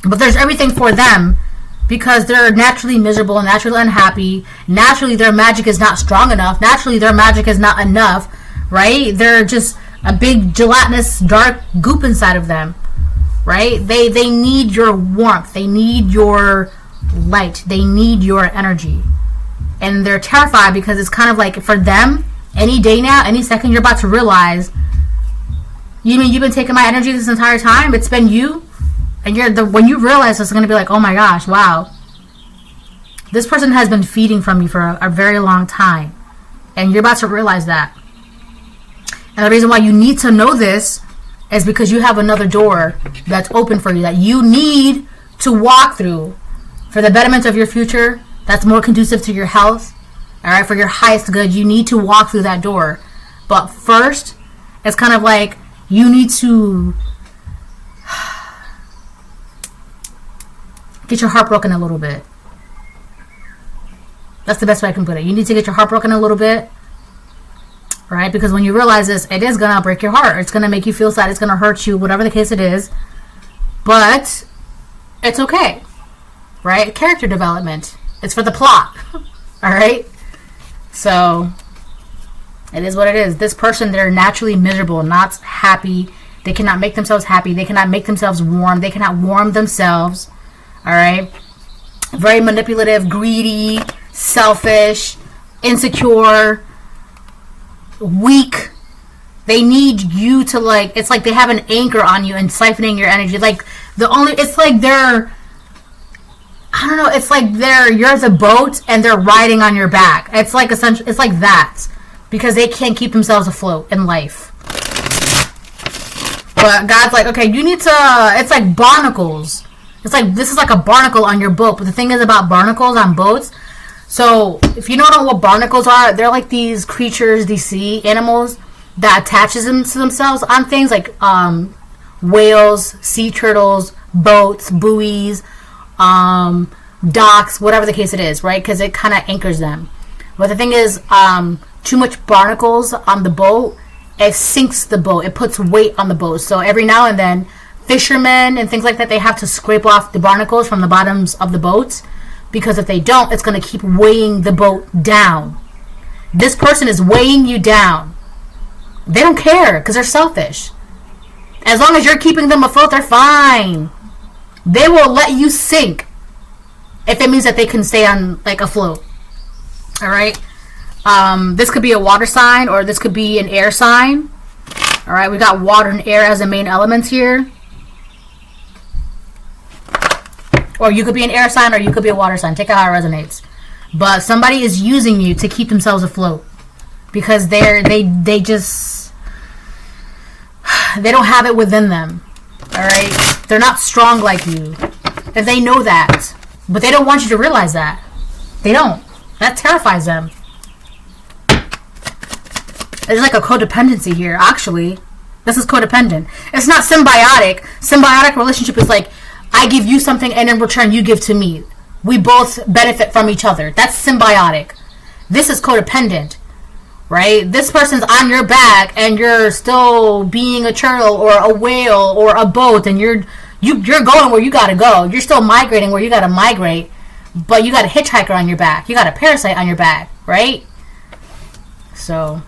But there's everything for them because they're naturally miserable, naturally unhappy. Naturally, their magic is not strong enough. Naturally, their magic is not enough, right? They're just a big gelatinous, dark goop inside of them, right? They need your warmth. They need your light. They need your energy. And they're terrified because it's kind of like, for them, any day now, any second, you're about to realize, you mean you've been taking my energy this entire time? It's been you? And when you realize, it's going to be like, oh my gosh, wow. This person has been feeding from you for a very long time. And you're about to realize that. And the reason why you need to know this is because you have another door that's open for you that you need to walk through for the betterment of your future, that's more conducive to your health, all right, for your highest good. You need to walk through that door. But first, it's kind of like you need to get your heart broken a little bit. That's the best way I can put it. You need to get your heart broken a little bit, right? Because when you realize this, it is going to break your heart. It's going to make you feel sad. It's going to hurt you, whatever the case it is. But it's okay, right? Character development. It's for the plot, all right? So it is what it is. This person, they're naturally miserable, not happy. They cannot make themselves happy. They cannot make themselves warm. They cannot warm themselves, all right? Very manipulative, greedy, selfish, insecure, weak. They need you to, like, it's like they have an anchor on you and siphoning your energy. Like, it's like they're, I don't know, it's like you're the boat and they're riding on your back. It's like essentially, it's like that. Because they can't keep themselves afloat in life. But God's like, okay, you need to, it's like barnacles. It's like, this is like a barnacle on your boat. But the thing is about barnacles on boats, so if you don't know what barnacles are, they're like these creatures, these sea animals that attaches them to themselves on things like whales, sea turtles, boats, buoys, docks, whatever the case it is, right? Because it kind of anchors them. But the thing is, too much barnacles on the boat, it sinks the boat. It puts weight on the boat. So every now and then, fishermen and things like that, they have to scrape off the barnacles from the bottoms of the boats, because if they don't, it's going to keep weighing the boat down. This person is weighing you down. They don't care because they're selfish. As long as you're keeping them afloat, they're fine. They will let you sink if it means that they can stay on, like, afloat. All right? This could be a water sign, or this could be an air sign. All right, we got water and air as the main elements here. Or you could be an air sign, or you could be a water sign. Take it how it resonates. But somebody is using you to keep themselves afloat, because they don't have it within them. All right, they're not strong like you, and they know that, but they don't want you to realize that. They don't. That terrifies them. There's like a codependency here, actually. This is codependent. It's not symbiotic. Symbiotic relationship is like, I give you something and in return you give to me. We both benefit from each other. That's symbiotic. This is codependent, right? This person's on your back and you're still being a turtle or a whale or a boat, and you're going where you gotta go. You're still migrating where you gotta migrate, but you got a hitchhiker on your back. You got a parasite on your back, right? So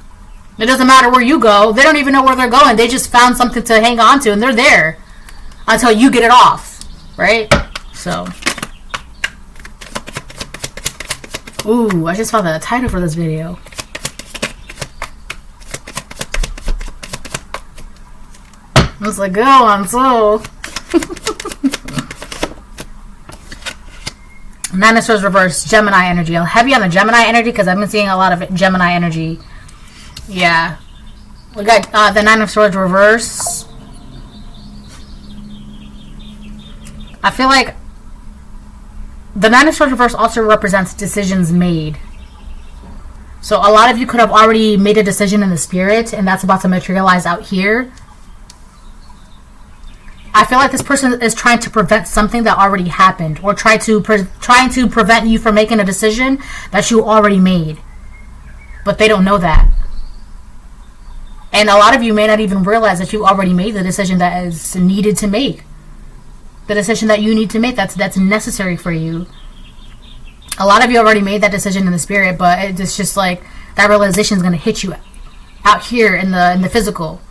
it doesn't matter where you go. They don't even know where they're going. They just found something to hang on to, and they're there until you get it off, right? So, ooh, I just found the title for this video. It's like, go on, so. Nine of Swords reverse, Gemini energy. I'm heavy on the Gemini energy because I've been seeing a lot of Gemini energy. Yeah. We got the Nine of Swords reverse. I feel like the Nine of Swords reverse also represents decisions made. So a lot of you could have already made a decision in the spirit, and that's about to materialize out here. I feel like this person is trying to prevent something that already happened, or trying to prevent you from making a decision that you already made. But they don't know that. And a lot of you may not even realize that you already made the decision that is needed to make. The decision that you need to make, that's necessary for you. A lot of you already made that decision in the spirit, but it's just like that realization is going to hit you out here in the physical.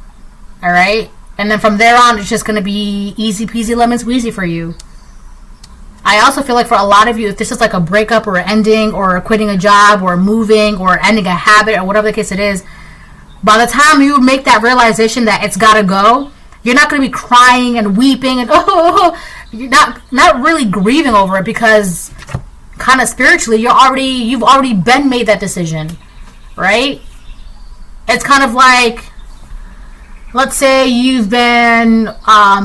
All right? And then from there on, it's just going to be easy peasy lemon squeezy for you. I also feel like for a lot of you, if this is like a breakup or an ending or quitting a job or moving or ending a habit or whatever the case it is, by the time you make that realization that it's got to go, you're not going to be crying and weeping and you're not really grieving over it, because kind of spiritually you've already been made that decision, right? It's kind of like, let's say you've been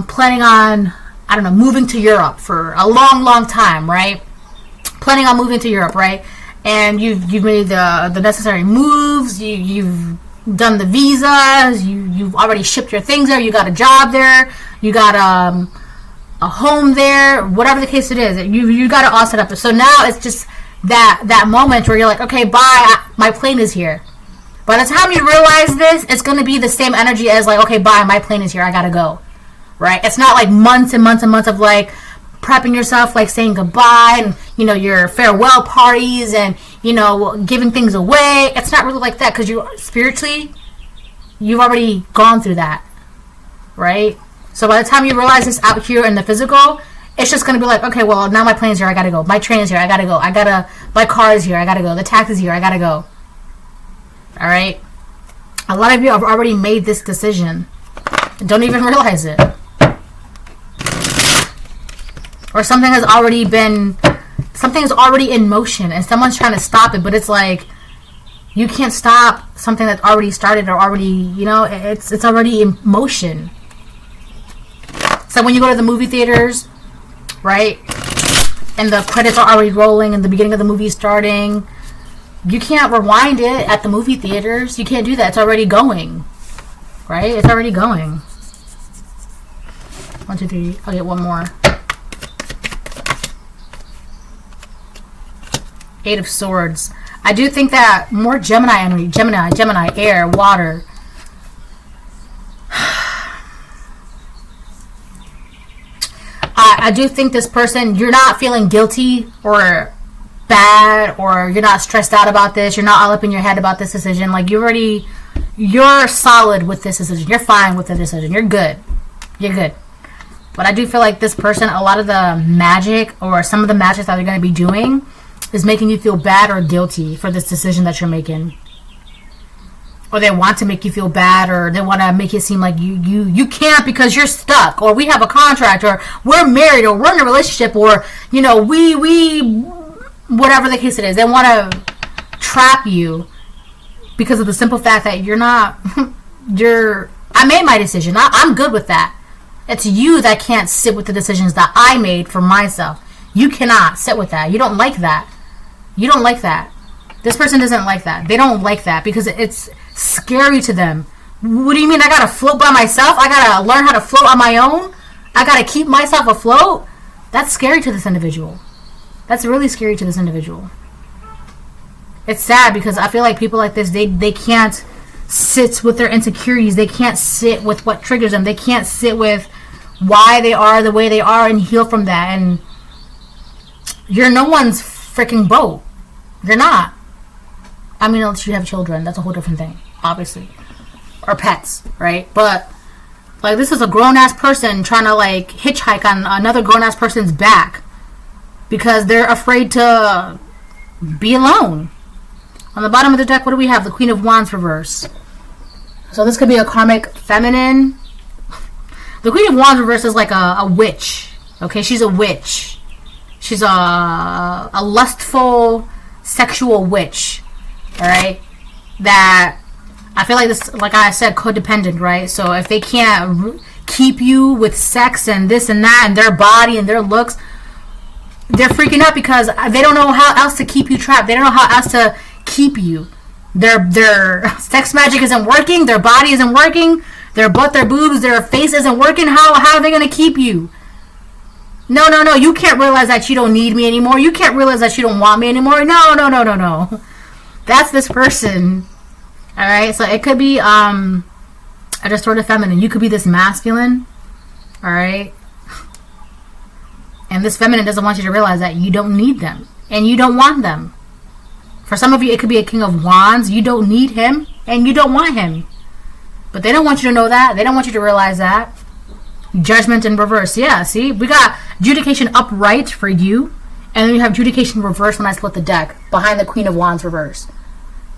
planning on, I don't know, moving to Europe for a long time, right? Planning on moving to Europe, right? And you've made the necessary moves. You've done the visas. You've already shipped your things there. You got a job there. You got a home there. Whatever the case it is, you got it all set up. So now it's just that moment where you're like, okay, bye, my plane is here. By the time you realize this, it's going to be the same energy as like, okay, bye, my plane is here, I gotta go. Right? It's not like months and months and months of like prepping yourself, like saying goodbye and, you know, your farewell parties and, you know, giving things away. It's not really like that, because you spiritually, you've already gone through that. Right? So by the time you realize this out here in the physical, it's just going to be like, okay, well, now my plane's here, I gotta go. My train is here, I gotta go. My car is here, I gotta go. The taxi's here, I gotta go. Alright? A lot of you have already made this decision. Don't even realize it. Or something is already in motion and someone's trying to stop it, but it's like, you can't stop something that's already started or already, you know, it's already in motion. So when you go to the movie theaters, right, and the credits are already rolling and the beginning of the movie is starting, you can't rewind it at the movie theaters. You can't do that. It's already going. Right? It's already going. 1, 2, 3. I'll get one more. 8 of Swords. I do think that more Gemini energy. Gemini, air, water. I do think this person, you're not feeling guilty or bad, or you're not stressed out about this. You're not all up in your head about this decision. Like, you're solid with this decision. You're fine with the decision. You're good. You're good. But I do feel like this person, a lot of the magic or some of the magic that they're going to be doing is making you feel bad or guilty for this decision that you're making. Or they want to make you feel bad, or they want to make it seem like you can't because you're stuck, or we have a contract, or we're married, or we're in a relationship, or, you know, we whatever the case it is. They want to trap you because of the simple fact that you're not, I made my decision. I'm good with that. It's you that can't sit with the decisions that I made for myself. You cannot sit with that. You don't like that. You don't like that. This person doesn't like that. They don't like that because it's scary to them. What do you mean I gotta float by myself? I gotta learn how to float on my own? I gotta keep myself afloat? That's scary to this individual. That's really scary to this individual. It's sad because I feel like people like this, they can't sit with their insecurities. They can't sit with what triggers them. They can't sit with why they are the way they are and heal from that. And you're no one's freaking boat. You're not. I mean, unless you have children. That's a whole different thing, obviously. Or pets, right? But, like, this is a grown-ass person trying to, like, hitchhike on another grown-ass person's back because they're afraid to be alone. On the bottom of the deck, what do we have? The Queen of Wands reverse. So this could be a karmic feminine. The Queen of Wands reverse is like a witch. Okay, she's a witch. She's a lustful, sexual witch. Alright? That, I feel like this, like I said, codependent, right? So if they can't keep you with sex and this and that and their body and their looks, they're freaking out because they don't know how else to keep you trapped. They don't know how else to keep you. Their sex magic isn't working. Their body isn't working. Their butt, their boobs, their face isn't working. How are they going to keep you? No. You can't realize that you don't need me anymore. You can't realize that you don't want me anymore. No. That's this person. Alright, so it could be a distorted feminine. You could be this masculine. Alright? And this feminine doesn't want you to realize that you don't need them. And you don't want them. For some of you, it could be a King of Wands. You don't need him. And you don't want him. But they don't want you to know that. They don't want you to realize that. Judgment in reverse. Yeah, see? We got adjudication upright for you. And then you have adjudication reverse when I split the deck. Behind the Queen of Wands reverse.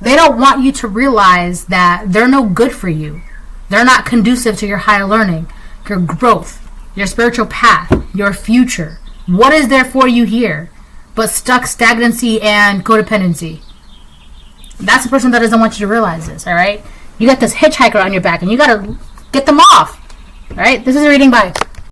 They don't want you to realize that they're no good for you. They're not conducive to your higher learning, your growth, your spiritual path, your future. What is there for you here but stuck stagnancy and codependency? That's the person that doesn't want you to realize this, alright? You got this hitchhiker on your back and you gotta get them off. Alright? This is a reading. Bye.